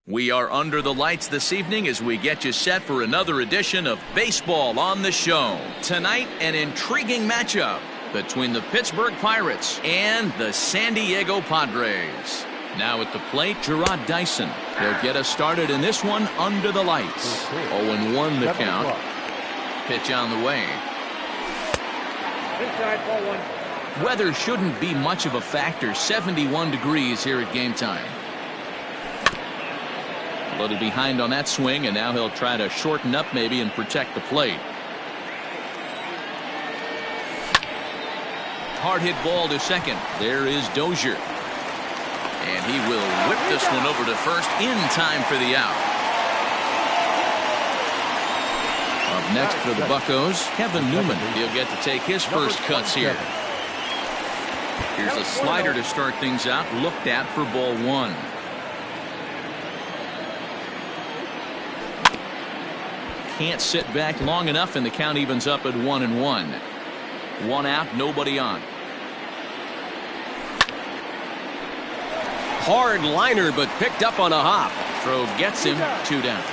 We are under the lights this evening as we get you set for another edition of Baseball on the Show. Tonight, an intriguing matchup between the Pittsburgh Pirates and the San Diego Padres. Now at the plate, Gerard Dyson. He'll get us started in this one under the lights. 0-1 the count. Pitch on the way. Weather shouldn't be much of a factor. 71 degrees here at game time. A little behind on that swing, and now he'll try to shorten up maybe and protect the plate. Hard hit ball to second. There is Dozier. And he will whip this one over to first in time for the out. Up next for the Buccos, Kevin Newman. He'll get to take his first cuts here. Here's a slider to start things out, looked at for ball one. Can't sit back long enough, and the count evens up at 1-1. One out, nobody on. Hard liner, but picked up on a hop. Throw gets him, 2 down.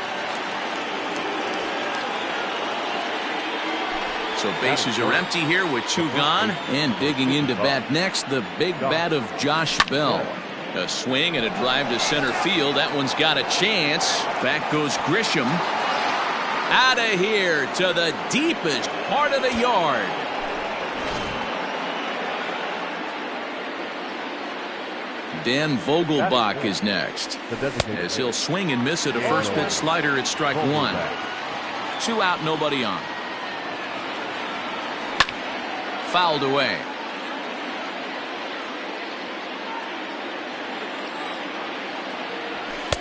So bases are empty here with 2 gone. And digging into bat next, the big bat of Josh Bell. A swing and a drive to center field. That one's got a chance. Back goes Grisham. Out of here to the deepest part of the yard. Dan Vogelbach is next, as he'll swing and miss at a first pitch slider at strike 1. 2 out, nobody on. Fouled away.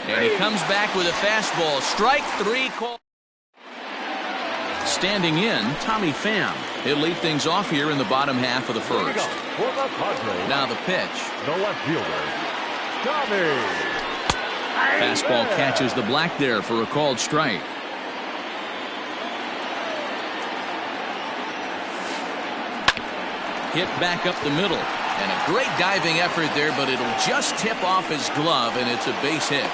And he comes back with a fastball. Strike 3 call. Standing in, Tommy Pham. He'll lead things off here in the bottom half of the first. Now the pitch. The left fielder, Tommy. Fastball catches the black there for a called strike. Hit back up the middle. And a great diving effort there, but it'll just tip off his glove, and it's a base hit.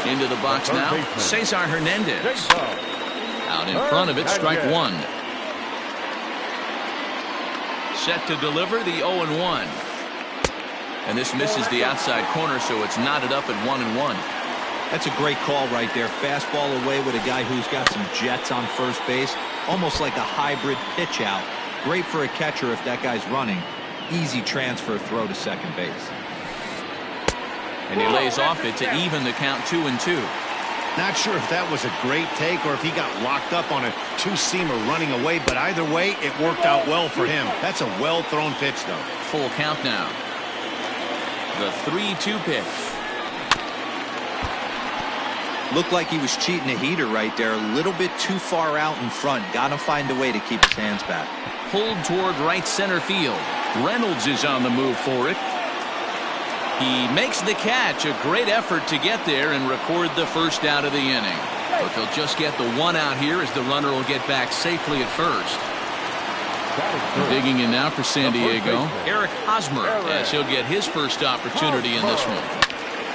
Into the box now, Cesar Hernandez. Out in front of it, strike 1. Set to deliver the 0-1. And this misses the outside corner, so it's knotted up at 1-1. That's a great call right there. Fastball away with a guy who's got some jets on first base. Almost like a hybrid pitch out. Great for a catcher if that guy's running. Easy transfer throw to second base. And he lays off it to even the count 2-2. Not sure if that was a great take or if he got locked up on a two-seamer running away, but either way, it worked out well for him. That's a well-thrown pitch, though. Full count now. The 3-2 pitch. Looked like he was cheating a heater right there. A little bit too far out in front. Got to find a way to keep his hands back. Pulled toward right center field. Reynolds is on the move for it. He makes the catch. A great effort to get there and record the first out of the inning. But they'll just get the 1 out here as the runner will get back safely at first. Digging in now for San Diego, Eric Hosmer, as he'll get his first opportunity in this one.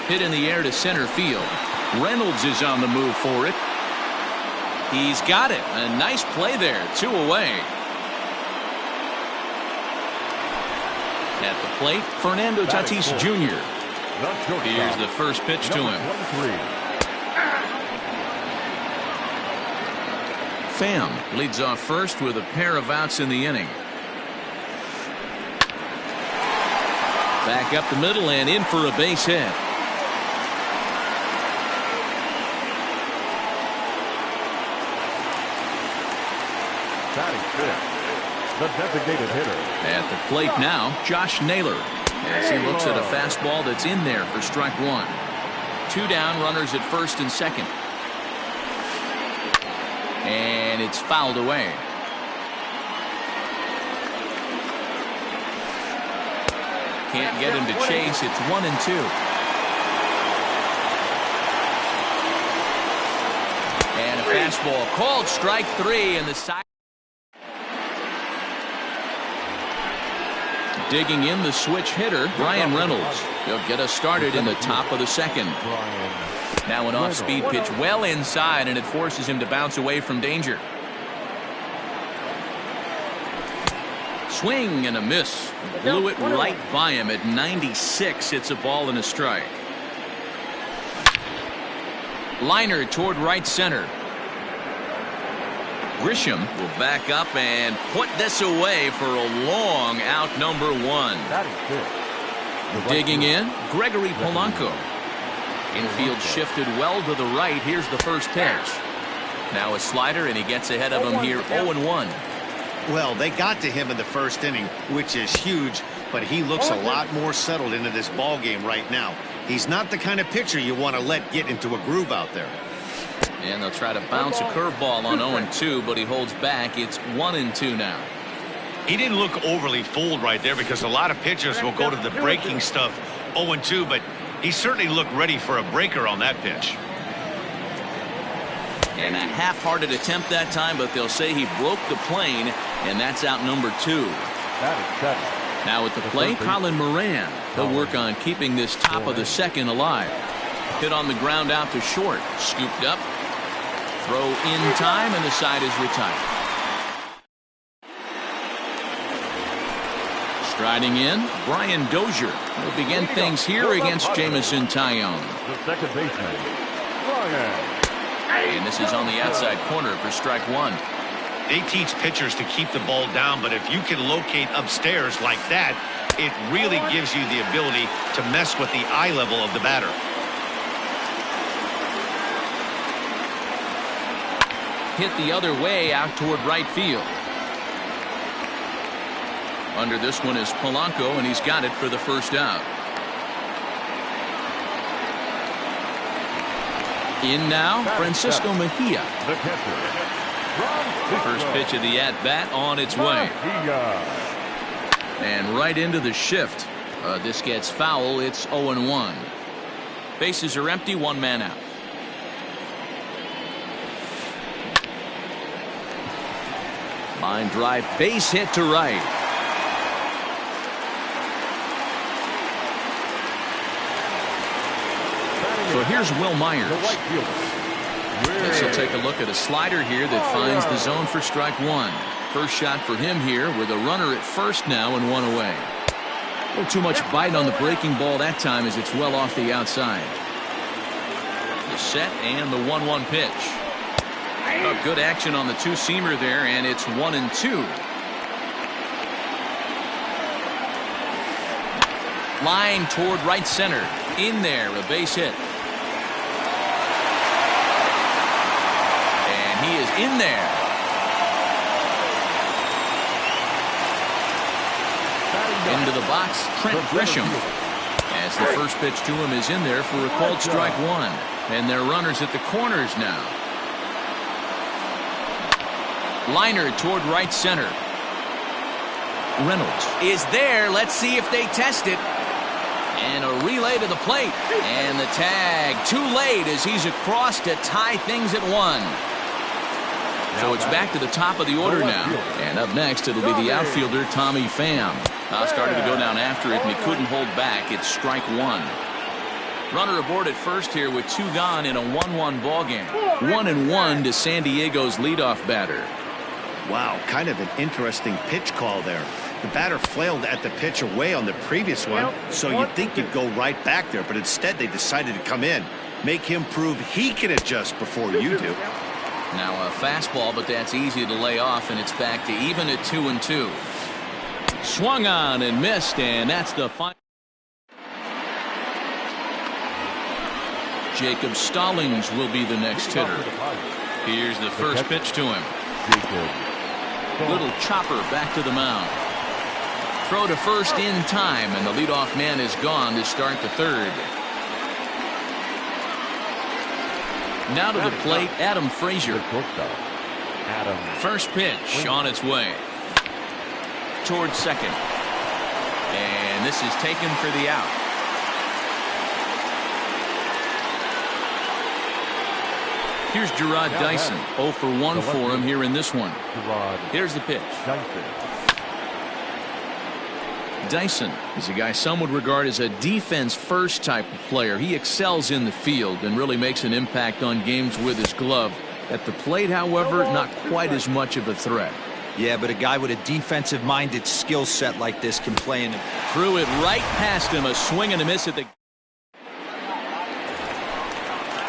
Hit in the air to center field. Reynolds is on the move for it. He's got it. A nice play there. 2 away. At the plate, Fernando Tatis Jr. Here's the first pitch to him. Pham leads off first with a pair of outs in the inning. Back up the middle and in for a base hit. The designated hitter. At the plate now, Josh Naylor, as he looks at a fastball that's in there for strike 1. 2 down, runners at first and second. And it's fouled away. Can't get him to chase. It's 1-2. And a fastball called strike 3, and the side. Digging in the switch hitter, Brian Reynolds. He'll get us started in the top of the second. Now an off-speed pitch well inside, and it forces him to bounce away from danger. Swing and a miss. Blew it right by him at 96. It's a ball and a strike. Liner toward right center. Grisham will back up and put this away for a long out, number one. Digging in, Gregory Polanco. Infield shifted well to the right. Here's the first pitch. Now a slider, and he gets ahead of him here, 0-1. Well, they got to him in the first inning, which is huge, but he looks a lot more settled into this ball game right now. He's not the kind of pitcher you want to let get into a groove out there. And they'll try to bounce a curveball on 0-2, but he holds back. It's 1-2 now. He didn't look overly fooled right there because a lot of pitchers will go to the breaking stuff 0-2, but he certainly looked ready for a breaker on that pitch. And a half-hearted attempt that time, but they'll say he broke the plane, and that's out number 2. Now at the plate, Colin Moran. He'll work on keeping this top of the second alive. Hit on the ground out to short. Scooped up. Throw in time, and the side is retired. Striding in, Brian Dozier will begin things here against Jamison Tyone. The second baseman, Brian. And this is on the outside corner for strike one. They teach pitchers to keep the ball down, but if you can locate upstairs like that, it really gives you the ability to mess with the eye level of the batter. Hit the other way out toward right field. Under this one is Polanco, and he's got it for the first out. In now, Francisco Mejia. The catcher, First pitch of the at-bat on its way. And right into the shift. This gets foul. It's 0-1. Bases are empty, one man out. Line drive, base hit to right. So here's Will Myers. This will take a look at a slider here that finds the zone for strike one. First shot for him here with a runner at first now and one away. A little too much bite on the breaking ball that time as it's well off the outside. The set and the 1-1 pitch. Good action on the two-seamer there, and it's 1-2. Line toward right center. In there, a base hit. And he is in there. Into the box, Trent Grisham. As the first pitch to him is in there for a called strike one. And they're runners at the corners now. Liner toward right center. Reynolds is there. Let's see if they test it. And a relay to the plate. And the tag too late as he's across to tie things at 1. So it's back to the top of the order now. And up next, it'll be the outfielder, Tommy Pham. Started to go down after it, and he couldn't hold back. It's strike one. Runner aboard at first here with 2 gone in a 1-1 ball game. 1-1 to San Diego's leadoff batter. Wow, kind of an interesting pitch call there. The batter flailed at the pitch away on the previous one, so you'd think you'd go right back there, but instead they decided to come in. Make him prove he can adjust before you do. Now a fastball, but that's easy to lay off, and it's back to even at 2-2. Swung on and missed, and that's the final. Jacob Stallings will be the next hitter. Here's the first pitch to him. Little chopper back to the mound. Throw to first in time, and the leadoff man is gone to start the third. Now to the plate, Adam Frazier. First pitch on its way. Towards second. And this is taken for the out. Here's Gerard Dyson. 0 for 1 for him here in this one. Here's the pitch. Dyson is a guy some would regard as a defense-first type of player. He excels in the field and really makes an impact on games with his glove. At the plate, however, not quite as much of a threat. Yeah, but a guy with a defensive-minded skill set like this can play in. Threw it right past him. A swing and a miss at the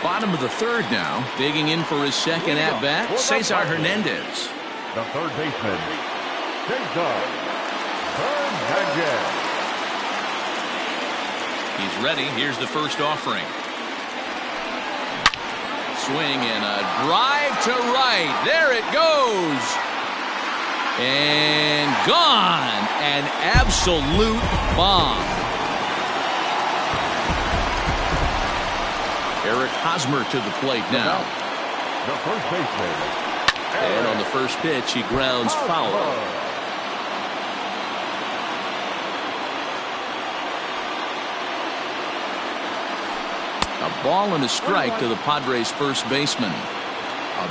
bottom of the third now. Digging in for his second at-bat, Cesar Hernandez. The third baseman, Cesar Hernandez. He's ready. Here's the first offering. Swing and a drive to right. There it goes. And gone. An absolute bomb. Eric Hosmer to the plate now. The first baseman. And on the first pitch, he grounds foul. A ball and a strike to the Padres' first baseman.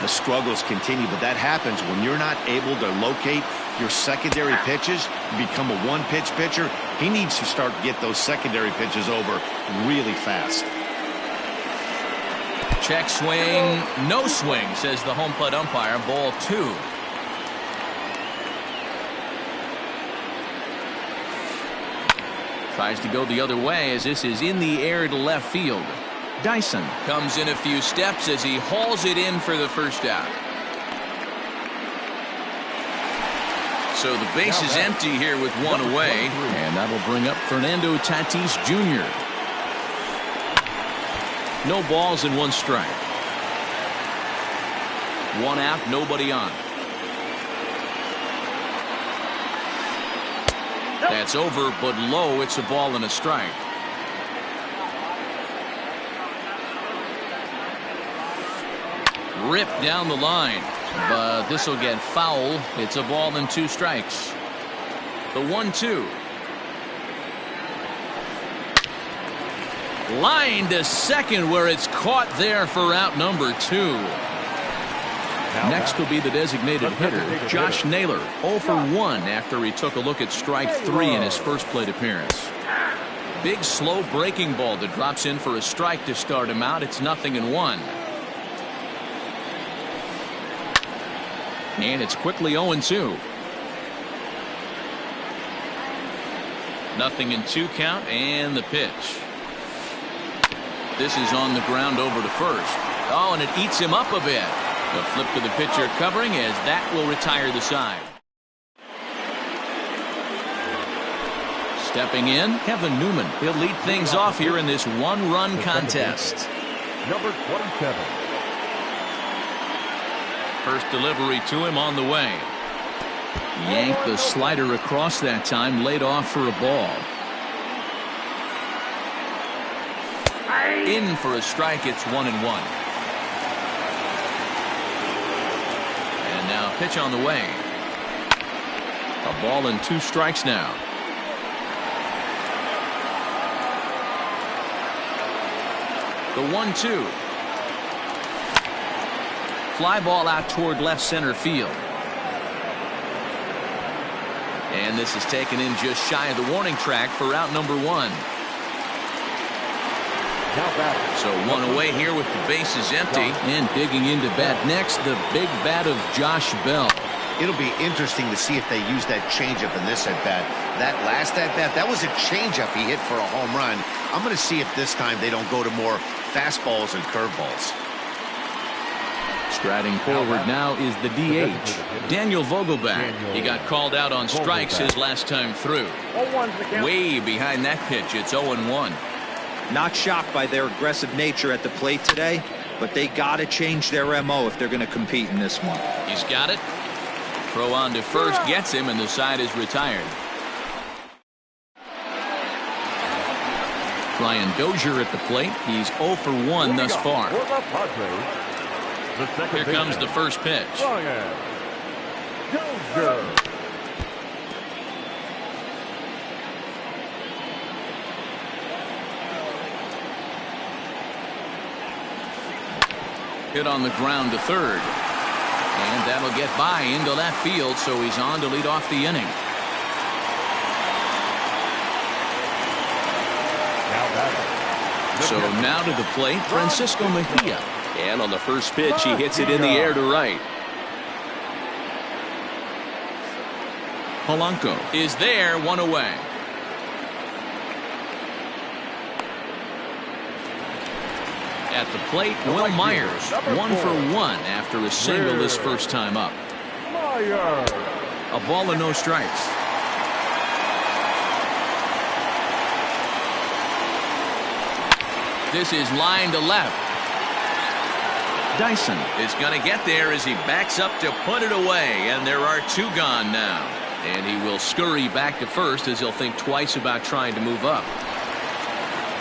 The struggles continue, but that happens when you're not able to locate your secondary pitches. You become a one-pitch pitcher. He needs to start to get those secondary pitches over really fast. Check swing, no swing, says the home plate umpire. Ball 2. Tries to go the other way as this is in the air to left field. Dyson comes in a few steps as he hauls it in for the first out. So the base is empty here with one away, and that'll bring up Fernando Tatis Jr. No balls and one strike. One out, nobody on. That's over, but low. It's a ball and a strike. Ripped down the line, but this will get foul. It's a ball and 2 strikes. The 1-2. Line to second where it's caught there for out number 2. Next will be the designated hitter, Josh Naylor, 0 for 1 after he took a look at strike 3 in his first plate appearance. Big slow breaking ball that drops in for a strike to start him out. It's 0-1. And it's quickly 0-2. 0-2 count and the pitch. This is on the ground over to first. Oh, and it eats him up a bit. The flip to the pitcher covering as that will retire the side. Stepping in, Kevin Newman. He'll lead things off here in this one-run contest. Number 27. First delivery to him on the way. Yanked the slider across that time, laid off for a ball. In for a strike, it's 1-1. And now pitch on the way. A ball and 2 strikes now. The 1-2. Fly ball out toward left center field. And this is taken in just shy of the warning track for out number 1. So one away here with the bases empty. And digging into bat next, the big bat of Josh Bell. It'll be interesting to see if they use that changeup in this at-bat. That last at-bat, that was a changeup he hit for a home run. I'm going to see if this time they don't go to more fastballs and curveballs. Striding forward now is the DH, Daniel Vogelback. He got called out on strikes his last time through. Way behind that pitch, it's 0-1. Not shocked by their aggressive nature at the plate today, but they got to change their MO if they're going to compete in this one. He's got it. Throw on to first gets him, and the side is retired. Ryan Dozier at the plate. He's 0 for 1 thus far. Here comes the first pitch. Hit on the ground to third. And that'll get by into left field, so he's on to lead off the inning. batter. So now to the plate, Francisco Mejia. And on the first pitch, he hits it in the air to right. Polanco is there, one away. At the plate, Will Myers, 1 for 1 after a single his first time up. Myers. A ball and no strikes. This is line to left. Dyson is going to get there as he backs up to put it away, and there are 2 gone now. And he will scurry back to first as he'll think twice about trying to move up.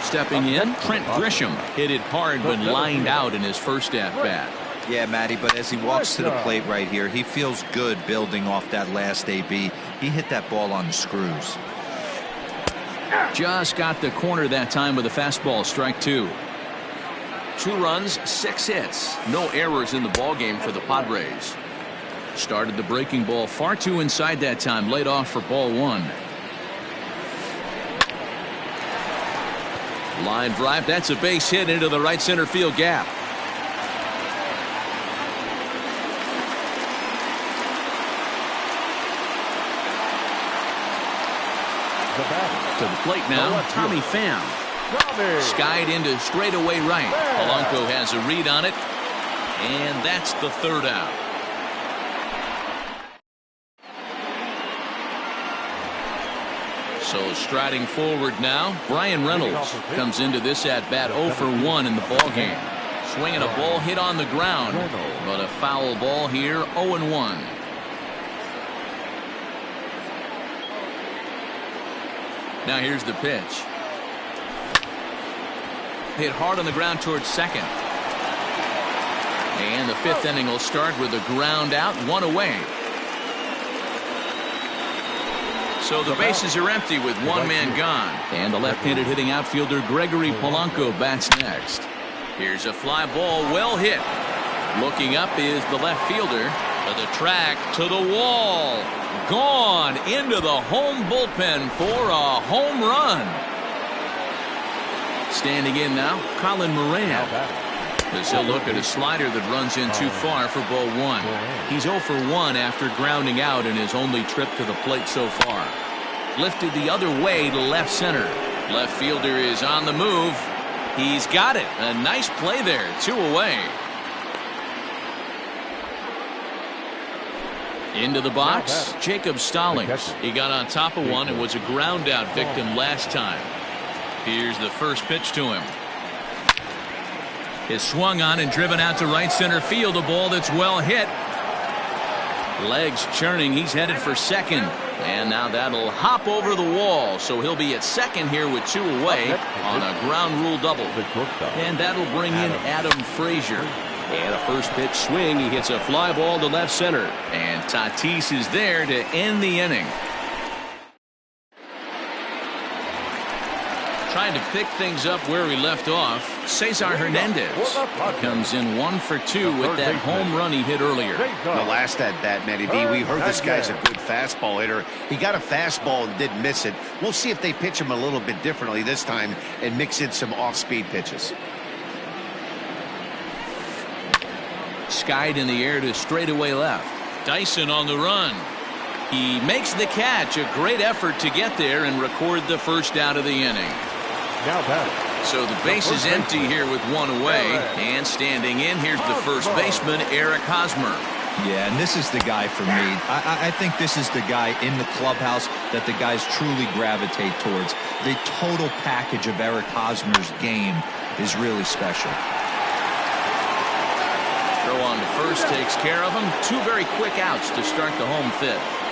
Stepping in, Trent Grisham hit it hard but lined out in his first at-bat. Yeah, Matty, but as he walks to the plate right here, he feels good building off that last AB. He hit that ball on the screws. Just got the corner that time with a fastball, strike 2. 2 runs, 6 hits. No errors in the ballgame for the Padres. Started the breaking ball far too inside that time, laid off for ball 1. Line drive, that's a base hit into the right center field gap. To the plate now, Tommy Pham. Skied into straightaway right. Polanco has a read on it, and that's the 3rd out. So striding forward now, Brian Reynolds comes into this at-bat 0 for 1 in the ballgame. Swinging a ball hit on the ground, but a foul ball here, 0-1. Now here's the pitch. Hit hard on the ground towards second. And the 5th inning will start with a ground out, 1 away. So the bases are empty with 1 man gone. And the left-handed hitting outfielder Gregory Polanco bats next. Here's a fly ball, well hit. Looking up is the left fielder. To the track, to the wall. Gone into the home bullpen for a home run. Standing in now, Colin Moran. As he'll look at a slider that runs in too far for ball 1. He's 0 for 1 after grounding out in his only trip to the plate so far. Lifted the other way to left center. Left fielder is on the move. He's got it. A nice play there. 2 away. Into the box, Jacob Stallings. He got on top of one and was a ground out victim last time. Here's the first pitch to him. Is swung on and driven out to right center field. A ball that's well hit. Legs churning. He's headed for second. And now that'll hop over the wall. So he'll be at second here with 2 away on a ground rule double. And that'll bring in Adam Frazier. And a first pitch swing. He hits a fly ball to left center. And Tatis is there to end the inning. Trying to pick things up where we left off, Cesar Hernandez. He comes in 1 for 2 with that home run he hit earlier. The last at bat, Matty B, we heard this guy's a good fastball hitter. He got a fastball and didn't miss it. We'll see if they pitch him a little bit differently this time and mix in some off-speed pitches. Skied in the air to straightaway left. Dyson on the run. He makes the catch. A great effort to get there and record the first out of the inning. So the base is empty here with 1 away. And standing in, here's the first baseman, Eric Hosmer. Yeah, and this is the guy for me. I think this is the guy in the clubhouse that the guys truly gravitate towards. The total package of Eric Hosmer's game is really special. Throw on to first takes care of him. 2 very quick outs to start the home 5th.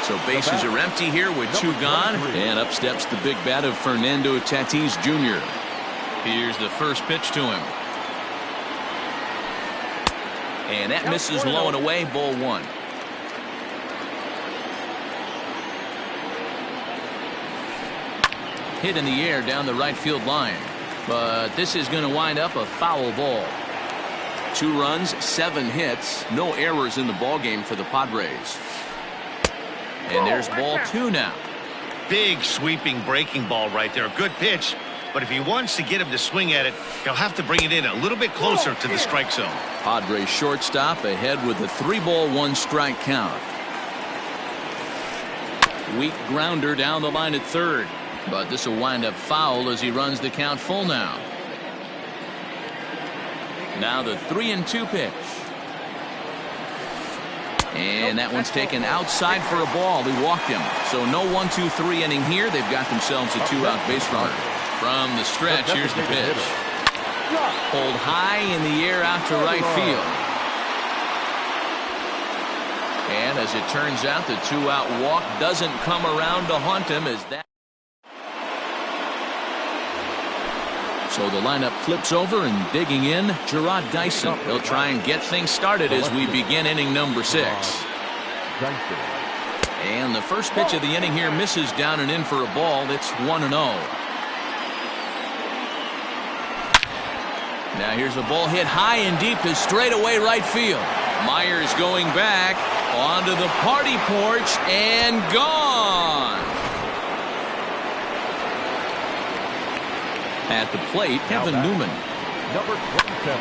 So bases are empty here with 2 gone. And up steps the big bat of Fernando Tatis Jr. Here's the first pitch to him. And that misses low and away, ball 1. Hit in the air down the right field line. But this is going to wind up a foul ball. 2 runs, 7 hits, no errors in the ballgame for the Padres. And there's ball 2 now. big sweeping breaking ball right there. A good pitch, but if he wants to get him to swing at it, he'll have to bring it in a little bit closer to the strike zone. Padres shortstop ahead with a 3-ball, 1-strike count. Weak grounder down the line at third, but this will wind up foul as he runs the count full now. Now the 3-2 pitch. And that one's taken outside for a ball. He walked him. So no 1-2-3 inning here. They've got themselves a 2-out base runner. From the stretch, here's the pitch. Pulled high in the air out to right field. And as it turns out, the 2-out walk doesn't come around to haunt him as that. So the lineup flips over and digging in, Gerard Dyson. He'll try and get things started as we begin inning number 6. And the first pitch of the inning here misses down and in for a ball. It's 1-0. Now here's a ball hit high and deep to straightaway right field. Myers going back onto the party porch and gone. At the plate, Kevin Newman. Number 27.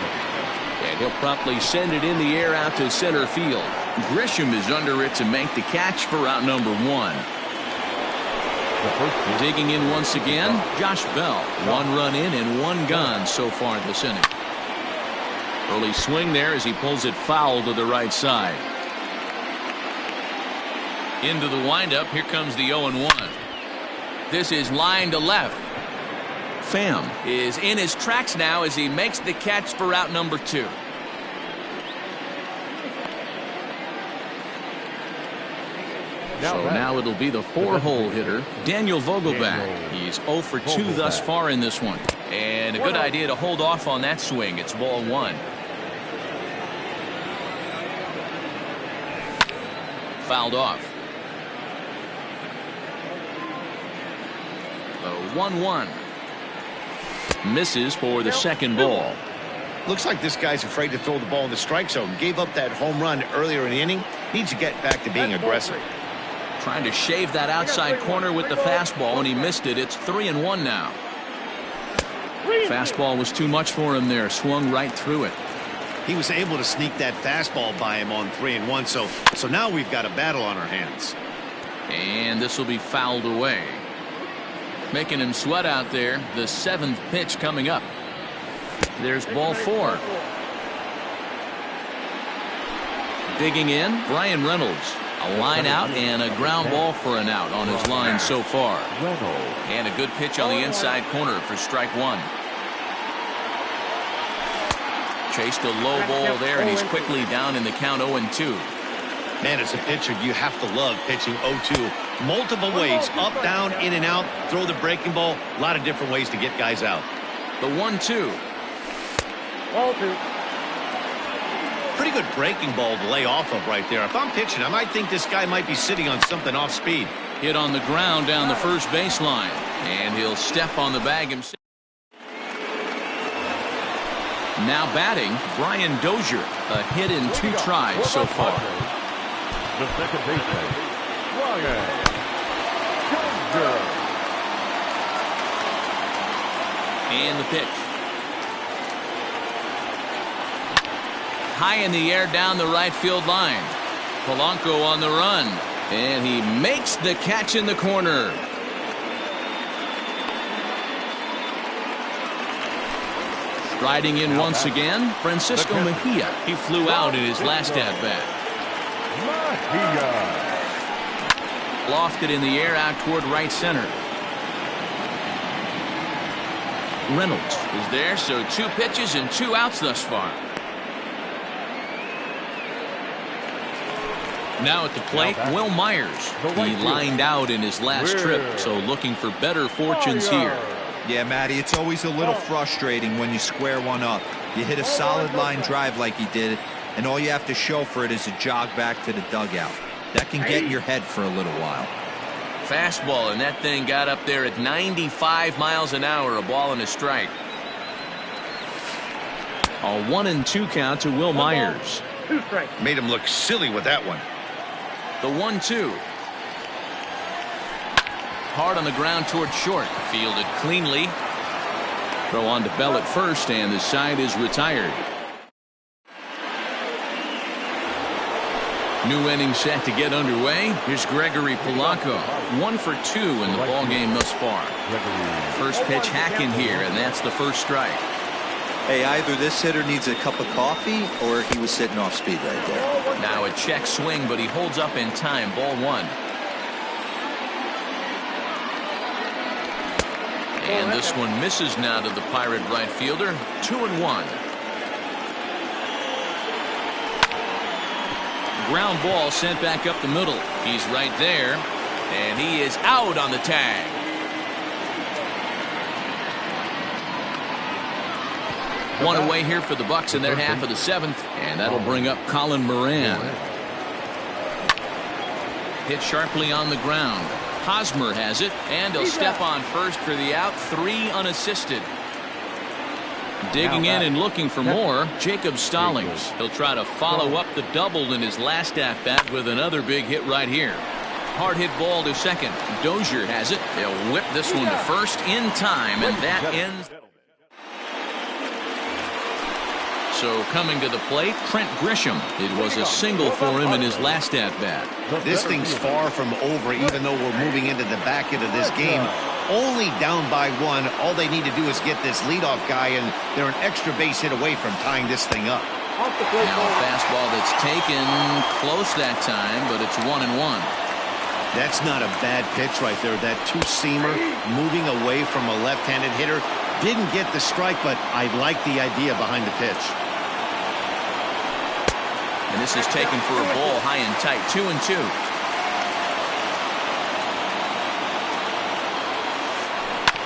And he'll promptly send it in the air out to center field. Grisham is under it to make the catch for out number 1. Digging in once again, Josh Bell. 1 run in and 1 gone so far this inning. Early swing there as he pulls it foul to the right side. Into the windup, here comes the 0-1. This is line to left. Pham is in his tracks now as he makes the catch for out number 2. So now it'll be the 4-hole hitter, Daniel Vogelbach. He's 0 for 2 thus far in this one. And a good idea to hold off on that swing. It's ball 1. Fouled off. The 1-1. Misses for the second ball. Looks like this guy's afraid to throw the ball in the strike zone. Gave up that home run earlier in the inning. Needs to get back to being aggressive. Trying to shave that outside corner with the fastball, and he missed it. It's 3-1 now. Fastball was too much for him there. Swung right through it. He was able to sneak that fastball by him on 3-1. So now we've got a battle on our hands. And this will be fouled away. Making him sweat out there. The 7th pitch coming up. There's ball 4. Digging in, Brian Reynolds. A line out and a ground ball for an out on his line so far. And a good pitch on the inside corner for strike 1. Chased a low ball there, and he's quickly down in the count 0-2. Man, as a pitcher, you have to love pitching 0-2. Multiple ways, up, down, in and out, throw the breaking ball. A lot of different ways to get guys out. The 1-2. Pretty good breaking ball to lay off of right there. If I'm pitching, I might think this guy might be sitting on something off speed. Hit on the ground down the first baseline, and he'll step on the bag himself. Now batting, Brian Dozier. A hit in 2 tries so far. The second baseman, Brian Dozier. And the pitch. High in the air down the right field line. Polanco on the run, and he makes the catch in the corner. Striding in once again, Francisco Mejia. He flew out in his last at-bat. Lofted in the air out toward right center. Reynolds is there, so 2 pitches and 2 outs thus far. Now at the plate, Will Myers. He lined out in his last trip, so looking for better fortunes here. Yeah, Matty, it's always a little frustrating when you square one up. You hit a solid line drive like he did, and all you have to show for it is a jog back to the dugout. That can get in your head for a little while. Fastball, and that thing got up there at 95 miles an hour, a ball and a strike. A 1-2 count to Will Myers. Made him look silly with that one. The 1-2. hard on the ground toward short. Fielded cleanly. Throw on to Bell at first, and the side is retired. New inning set to get underway. Here's Gregory Polanco. 1 for 2 in the ball game thus far. First pitch hacking here, and that's the first strike. Hey, either this hitter needs a cup of coffee or he was sitting off speed right there. Now a check swing, but he holds up in time. Ball 1. And this one misses now to the Pirate right fielder. 2-1. Ground ball sent back up the middle. He's right there, and he is out on the tag. One away here for the Bucks in their half of the 7th, and that'll bring up Colin Moran. Hit sharply on the ground. Hosmer has it, and he'll step on first for the out. 3 unassisted. Digging in and looking for more, Jacob Stallings. He'll try to follow up the double in his last at-bat with another big hit right here. Hard hit ball to second. Dozier has it. They'll whip this one to first in time, and that ends. So coming to the plate, Trent Grisham. It was a single for him in his last at-bat. This thing's far from over, even though we're moving into the back end of this game. Only down by 1. All they need to do is get this leadoff guy, and they're an extra base hit away from tying this thing up. Now a fastball that's taken close that time, but it's 1-1. That's not a bad pitch right there. That two-seamer moving away from a left-handed hitter. Didn't get the strike, but I like the idea behind the pitch. And this is taken for a ball high and tight. 2-2.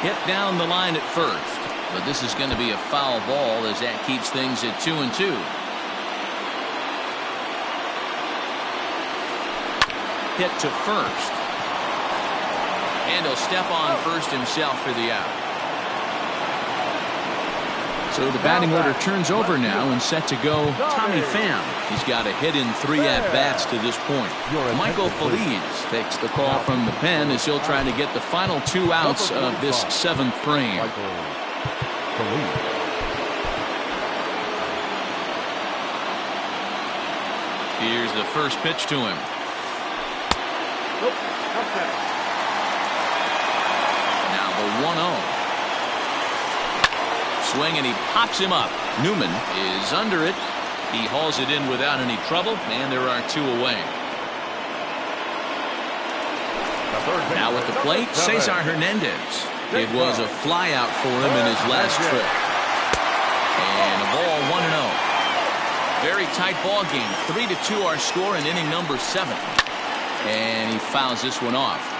Hit down the line at first, but this is going to be a foul ball as that keeps things at 2-2. Hit to first, and he'll step on first himself for the out. So the batting order turns over now, and set to go Tommy Pham. He's got a hit in 3 at-bats to this point. Michael Feliz takes the call from the pen as he'll try to get the final 2 outs of this 7th frame. Here's the first pitch to him. Now the 1-0. Swing, and he pops him up. Newman is under it. He hauls it in without any trouble, and there are 2 away. Now at the plate, Cesar Hernandez. It was a fly out for him in his last trip. And a ball 1-0. Very tight ball game. 3-2 our score in inning number 7. And he fouls this one off.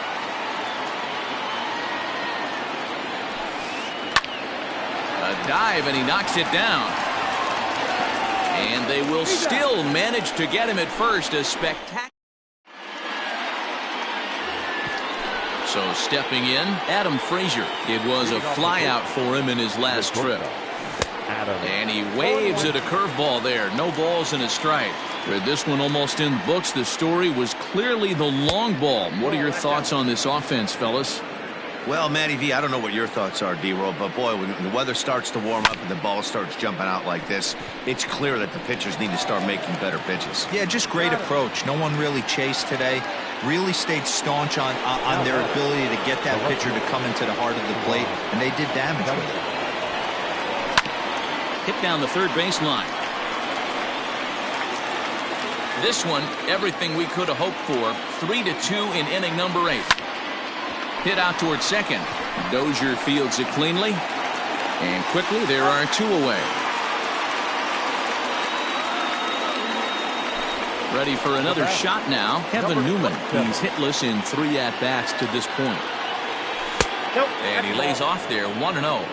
A dive, and he knocks it down. And they will still manage to get him at first. A spectacular. So stepping in, Adam Frazier. It was a fly out for him in his last trip. And he waves at a curveball there. No balls and a strike. With this one almost in the books, the story was clearly the long ball. What are your thoughts on this offense, fellas? Well, Matty V, I don't know what your thoughts are, D-Roll, but boy, when the weather starts to warm up and the ball starts jumping out like this, it's clear that the pitchers need to start making better pitches. Yeah, just great approach. No one really chased today. Really stayed staunch on their ability to get that pitcher to come into the heart of the plate, and they did damage with it. Hit down the third baseline. This one, everything we could have hoped for. 3-2 in inning number 8. Hit out towards second. Dozier fields it cleanly. And quickly, there are 2 away. Ready for another shot now. Kevin Newman. He's hitless in 3 at-bats to this point. And he lays off there, 1-0.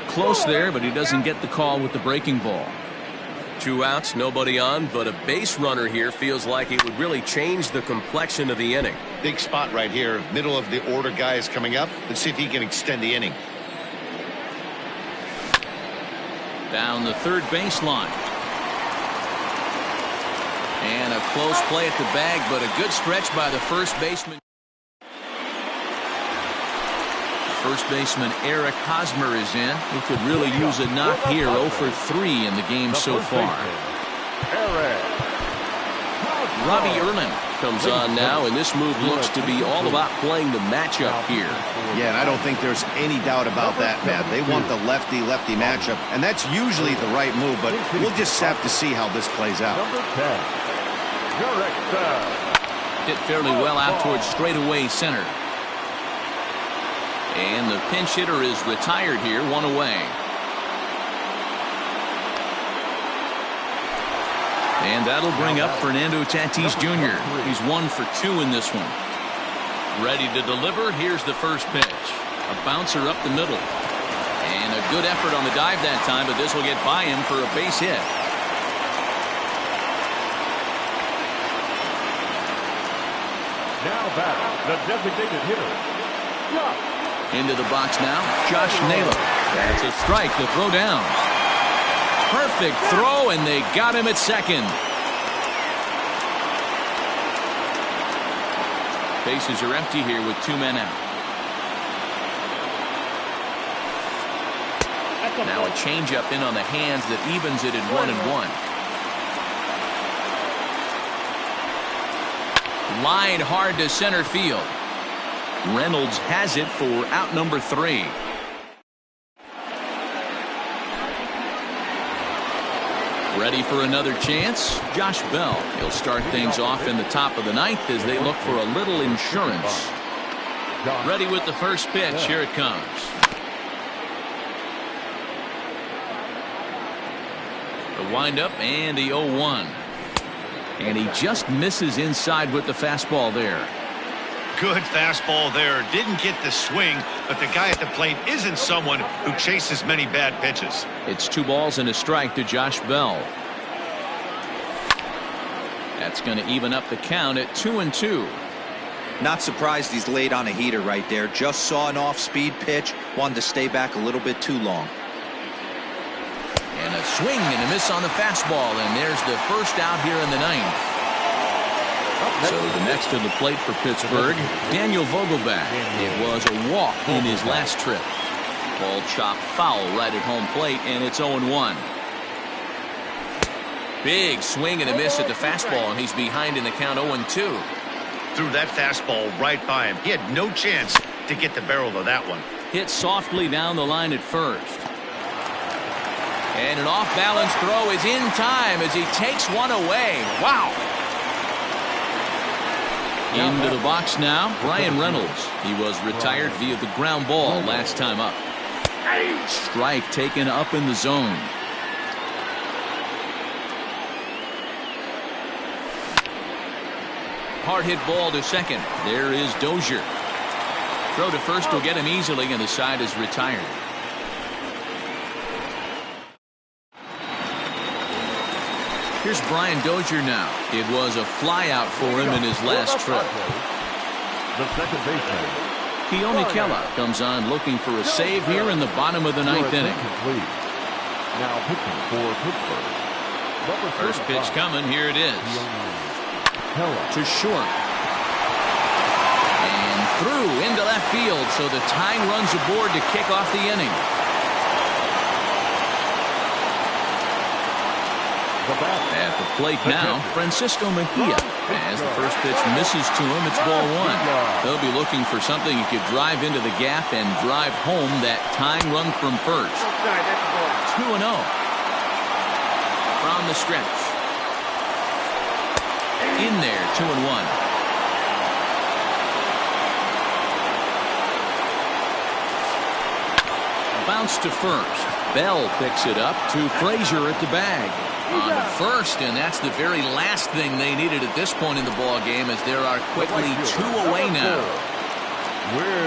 Close there, but he doesn't get the call with the breaking ball. 2 outs, nobody on, but a base runner here feels like it would really change the complexion of the inning. Big spot right here. Middle of the order guy is coming up. Let's see if he can extend the inning. Down the third baseline. And a close play at the bag, but a good stretch by the first baseman. First baseman Eric Hosmer is in. He could really use a knock here. 0 for 3 in the game so far. Robbie Erlin comes on now, and this move looks to be all about playing the matchup here. Yeah, and I don't think there's any doubt about that, Matt. They want the lefty-lefty matchup, and that's usually the right move, but we'll just have to see how this plays out. Hit fairly well out towards straightaway center. And the pinch hitter is retired here, 1 away. And that'll bring up Fernando Tatis Jr. He's 1 for 2 in this one. Ready to deliver. Here's the first pitch. A bouncer up the middle. And a good effort on the dive that time, but this will get by him for a base hit. Now back, the designated hitter. Into the box now, Josh Naylor. That's a strike to throw down. Perfect throw, and they got him at second. Bases are empty here with 2 men out. Now a changeup in on the hands that evens it at 1-1. Line hard to center field. Reynolds has it for out number 3. Ready for another chance? Josh Bell. He'll start things off in the top of the 9th as they look for a little insurance. Ready with the first pitch. Here it comes. The windup and the 0-1. And he just misses inside with the fastball there. Good fastball there. Didn't get the swing, but the guy at the plate isn't someone who chases many bad pitches. It's 2 balls and a strike to Josh Bell. That's going to even up the count at 2-2. Not surprised he's laid on a heater right there. Just saw an off-speed pitch. Wanted to stay back a little bit too long. And a swing and a miss on the fastball, and there's the first out here in the 9th. So the next to the plate for Pittsburgh, Daniel Vogelbach. It was a walk in his last trip. Ball chopped foul right at home plate, and it's 0-1. Big swing and a miss at the fastball, and he's behind in the count 0-2. Threw that fastball right by him. He had no chance to get the barrel of that one. Hit softly down the line at first. And an off-balance throw is in time as he takes one away. Wow. Into the box now, Brian Reynolds. He was retired via the ground ball last time up. Strike taken up in the zone. Hard hit ball to second. There is Dozier. Throw to first will get him easily, and the side is retired. Here's Brian Dozier now. It was a flyout for him in his last trip. The second baseman, Keone Kela comes on looking for a save here in the bottom of the 9th inning. now pitching for Pittsburgh. First pitch coming. Here it is. To short. And through into left field. So the tying runs aboard to kick off the inning. At the plate now, Francisco Mejia. As the first pitch misses to him, it's ball one. They'll be looking for something he could drive into the gap and drive home that tying run from first. 2-0 from the stretch. In there, 2-1. Bounce to first. Bell picks it up to Frazier at the bag. On to first, and that's the very last thing they needed at this point in the ball game, as there are quickly 2 away now.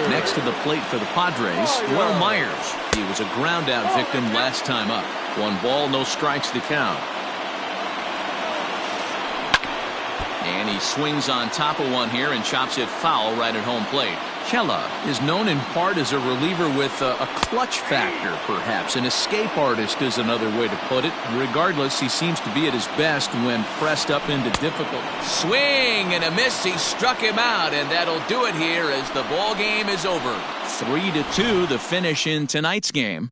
Next to the plate for the Padres, Will Myers. He was a ground out victim last time up. 1 ball, no strikes to count. And he swings on top of one here and chops it foul right at home plate. Kella is known in part as a reliever with a clutch factor, perhaps. An escape artist is another way to put it. Regardless, he seems to be at his best when pressed up into difficult. Swing and a miss. He struck him out, and that'll do it here as the ball game is over. 3-2 the finish in tonight's game.